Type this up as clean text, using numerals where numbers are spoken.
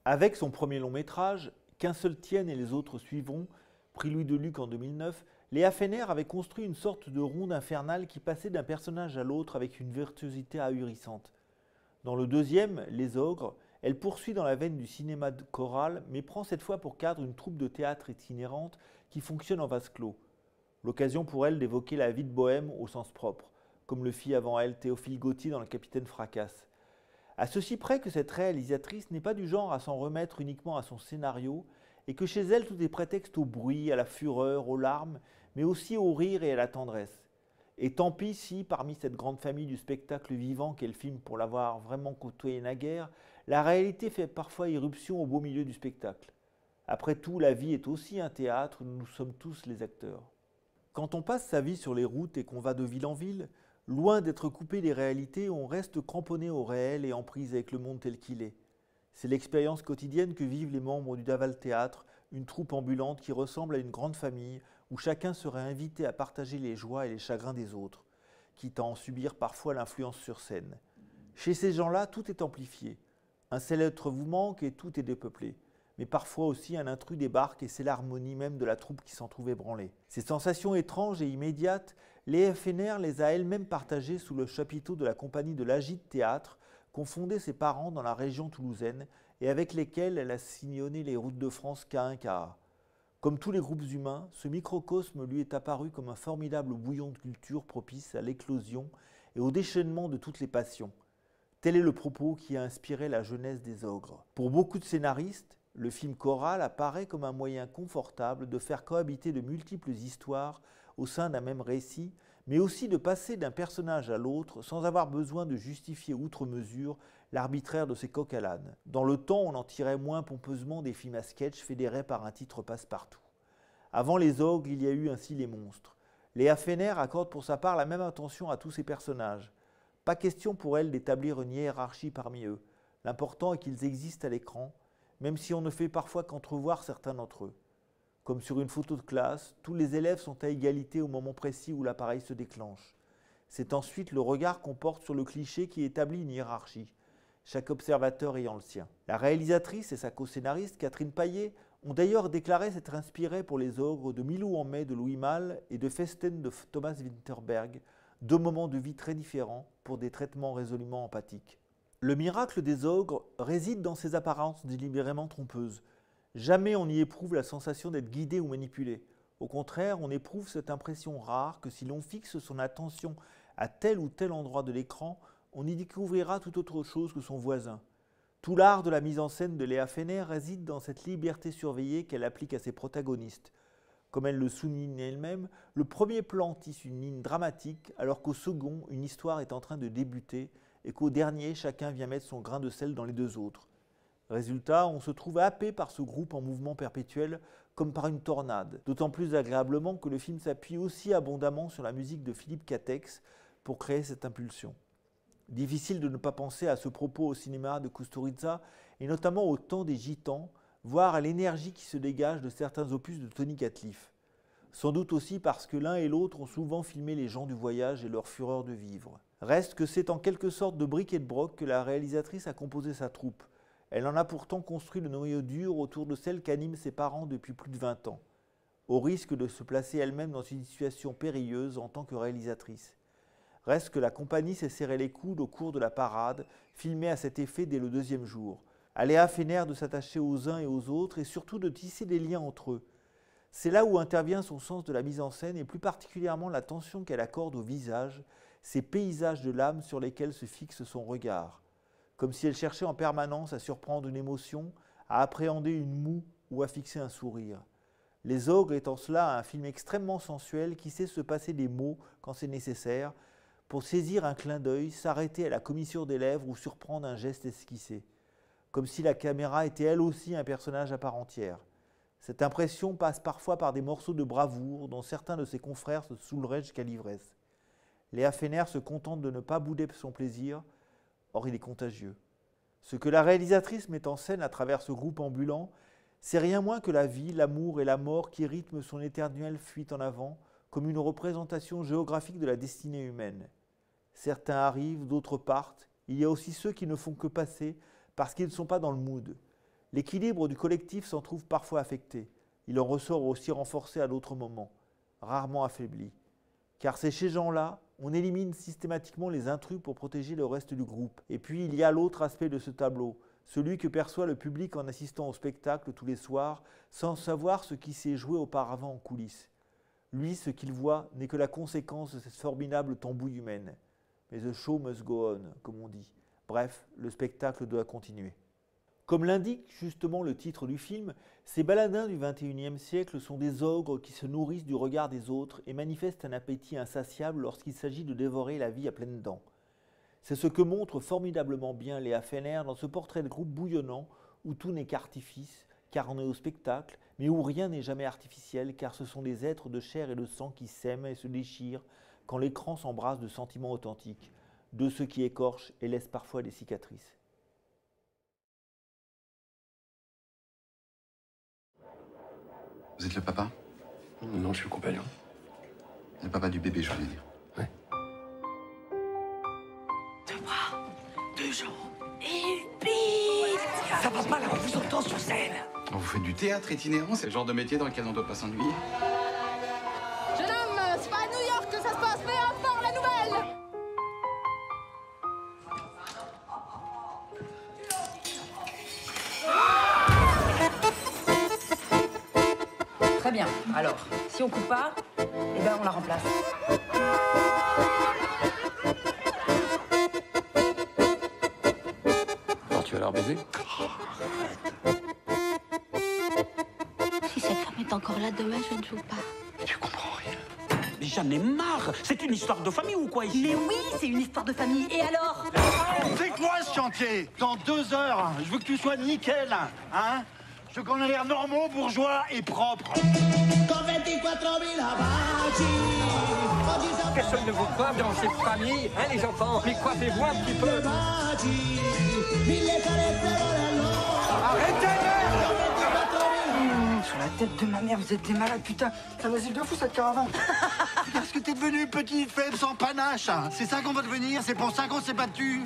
Avec son premier long métrage, Qu'un seul tienne et les autres suivront, prix Louis Deluc en 2009, Léa Fener avait construit une sorte de ronde infernale qui passait d'un personnage à l'autre avec une virtuosité ahurissante. Dans le deuxième, Les Ogres, elle poursuit dans la veine du cinéma choral, mais prend cette fois pour cadre une troupe de théâtre itinérante qui fonctionne en vase clos. L'occasion pour elle d'évoquer la vie de bohème au sens propre, comme le fit avant elle Théophile Gautier dans Le Capitaine Fracasse. À ceci près que cette réalisatrice n'est pas du genre à s'en remettre uniquement à son scénario, et que chez elle tout est prétexte au bruit, à la fureur, aux larmes, mais aussi au rire et à la tendresse. Et tant pis si, parmi cette grande famille du spectacle vivant qu'elle filme pour l'avoir vraiment côtoyé naguère, la réalité fait parfois irruption au beau milieu du spectacle. Après tout, la vie est aussi un théâtre où nous sommes tous les acteurs. Quand on passe sa vie sur les routes et qu'on va de ville en ville, loin d'être coupé des réalités, on reste cramponné au réel et en prise avec le monde tel qu'il est. C'est l'expérience quotidienne que vivent les membres du Daval Théâtre, une troupe ambulante qui ressemble à une grande famille où chacun serait invité à partager les joies et les chagrins des autres, quitte à en subir parfois l'influence sur scène. Chez ces gens-là, tout est amplifié. Un seul être vous manque et tout est dépeuplé. Mais parfois aussi un intrus débarque et c'est l'harmonie même de la troupe qui s'en trouve ébranlée. Ces sensations étranges et immédiates, Léa Fener les a elle-même partagées sous le chapiteau de la compagnie de l'Agite Théâtre, qu'ont fondé ses parents dans la région toulousaine et avec lesquels elle a sillonné les routes de France K1-KA. Comme tous les groupes humains, ce microcosme lui est apparu comme un formidable bouillon de culture propice à l'éclosion et au déchaînement de toutes les passions. Tel est le propos qui a inspiré la jeunesse des Ogres. Pour beaucoup de scénaristes, le film choral apparaît comme un moyen confortable de faire cohabiter de multiples histoires au sein d'un même récit, mais aussi de passer d'un personnage à l'autre sans avoir besoin de justifier outre mesure l'arbitraire de ces coqs à l'âne. Dans le temps, on en tirait moins pompeusement des films à sketch fédérés par un titre passe-partout. Avant les Ogres, il y a eu ainsi les monstres. Léa Fener accorde pour sa part la même attention à tous ces personnages. Pas question pour elle d'établir une hiérarchie parmi eux. L'important est qu'ils existent à l'écran, même si on ne fait parfois qu'entrevoir certains d'entre eux. Comme sur une photo de classe, tous les élèves sont à égalité au moment précis où l'appareil se déclenche. C'est ensuite le regard qu'on porte sur le cliché qui établit une hiérarchie, chaque observateur ayant le sien. La réalisatrice et sa co-scénariste, Catherine Paillet, ont d'ailleurs déclaré s'être inspirées pour les Ogres de Milou en mai de Louis Malle et de Festen de Thomas Winterberg, deux moments de vie très différents pour des traitements résolument empathiques. Le miracle des Ogres réside dans ces apparences délibérément trompeuses. Jamais on n'y éprouve la sensation d'être guidé ou manipulé. Au contraire, on éprouve cette impression rare que si l'on fixe son attention à tel ou tel endroit de l'écran, on y découvrira tout autre chose que son voisin. Tout l'art de la mise en scène de Léa Fener réside dans cette liberté surveillée qu'elle applique à ses protagonistes. Comme elle le souligne elle-même, le premier plan tisse une ligne dramatique, alors qu'au second, une histoire est en train de débuter et qu'au dernier, chacun vient mettre son grain de sel dans les deux autres. Résultat, on se trouve happé par ce groupe en mouvement perpétuel, comme par une tornade, d'autant plus agréablement que le film s'appuie aussi abondamment sur la musique de Philippe Catex pour créer cette impulsion. Difficile de ne pas penser à ce propos au cinéma de Kusturica, et notamment au temps des Gitans, voire à l'énergie qui se dégage de certains opus de Tony Catliff. Sans doute aussi parce que l'un et l'autre ont souvent filmé les gens du voyage et leur fureur de vivre. Reste que c'est en quelque sorte de bric et de broc que la réalisatrice a composé sa troupe. Elle en a pourtant construit le noyau dur autour de celle qu'animent ses parents depuis plus de 20 ans, au risque de se placer elle-même dans une situation périlleuse en tant que réalisatrice. Reste que la compagnie s'est serré les coudes au cours de la parade, filmée à cet effet dès le deuxième jour. À Léa Fener de s'attacher aux uns et aux autres et surtout de tisser des liens entre eux. C'est là où intervient son sens de la mise en scène et plus particulièrement l'attention qu'elle accorde au visage, ces paysages de l'âme sur lesquels se fixe son regard. Comme si elle cherchait en permanence à surprendre une émotion, à appréhender une moue ou à fixer un sourire. Les Ogres est en cela un film extrêmement sensuel qui sait se passer des mots quand c'est nécessaire, pour saisir un clin d'œil, s'arrêter à la commissure des lèvres ou surprendre un geste esquissé. Comme si la caméra était elle aussi un personnage à part entière. Cette impression passe parfois par des morceaux de bravoure dont certains de ses confrères se saouleraient jusqu'à l'ivresse. Léa Fener se contente de ne pas bouder son plaisir, or il est contagieux. Ce que la réalisatrice met en scène à travers ce groupe ambulant, c'est rien moins que la vie, l'amour et la mort qui rythment son éternelle fuite en avant, comme une représentation géographique de la destinée humaine. Certains arrivent, d'autres partent. Il y a aussi ceux qui ne font que passer parce qu'ils ne sont pas dans le mood. L'équilibre du collectif s'en trouve parfois affecté. Il en ressort aussi renforcé à d'autres moments, rarement affaibli. Car c'est chez ces gens-là, on élimine systématiquement les intrus pour protéger le reste du groupe. Et puis il y a l'autre aspect de ce tableau, celui que perçoit le public en assistant au spectacle tous les soirs, sans savoir ce qui s'est joué auparavant en coulisses. Lui, ce qu'il voit n'est que la conséquence de cette formidable tambouille humaine. Mais the show must go on, comme on dit. Bref, le spectacle doit continuer. Comme l'indique justement le titre du film, ces baladins du XXIe siècle sont des ogres qui se nourrissent du regard des autres et manifestent un appétit insatiable lorsqu'il s'agit de dévorer la vie à pleines dents. C'est ce que montre formidablement bien Léa Fener dans ce portrait de groupe bouillonnant où tout n'est qu'artifice, car on est au spectacle, mais où rien n'est jamais artificiel, car ce sont des êtres de chair et de sang qui s'aiment et se déchirent quand l'écran s'embrasse de sentiments authentiques, de ceux qui écorchent et laissent parfois des cicatrices. Vous êtes le papa? Non, je suis le compagnon. Le papa du bébé, je voulais dire. Ouais. 2 bras, 2 jambes et une bite. Ça va pas là, on vous entend sur scène. Vous faites du théâtre itinérant, c'est le genre de métier dans lequel on ne doit pas s'ennuyer. Jeune homme, c'est pas à New York que ça se passe, mais à part la nouvelle. Très bien. Alors, si on coupe pas, eh ben on la remplace. Alors tu vas leur baiser? Si cette femme est encore là demain, je ne joue pas. Tu comprends rien. Mais j'en ai marre. C'est une histoire de famille ou quoi ici? Mais oui, c'est une histoire de famille. Et alors? C'est quoi ce chantier? Dans 2 heures, je veux que tu sois nickel, hein? Je veux qu'on ait l'air normaux, bourgeois et propres. Personne ne vous coiffe dans cette famille, hein les enfants? Mais coiffez-vous un petit peu. Arrêtez! Sur la tête de ma mère, vous êtes des malades, putain. C'est un asile de fou cette caravane. Parce que t'es devenu petite, faible, sans panache. C'est ça qu'on va devenir, c'est pour ça qu'on s'est battu.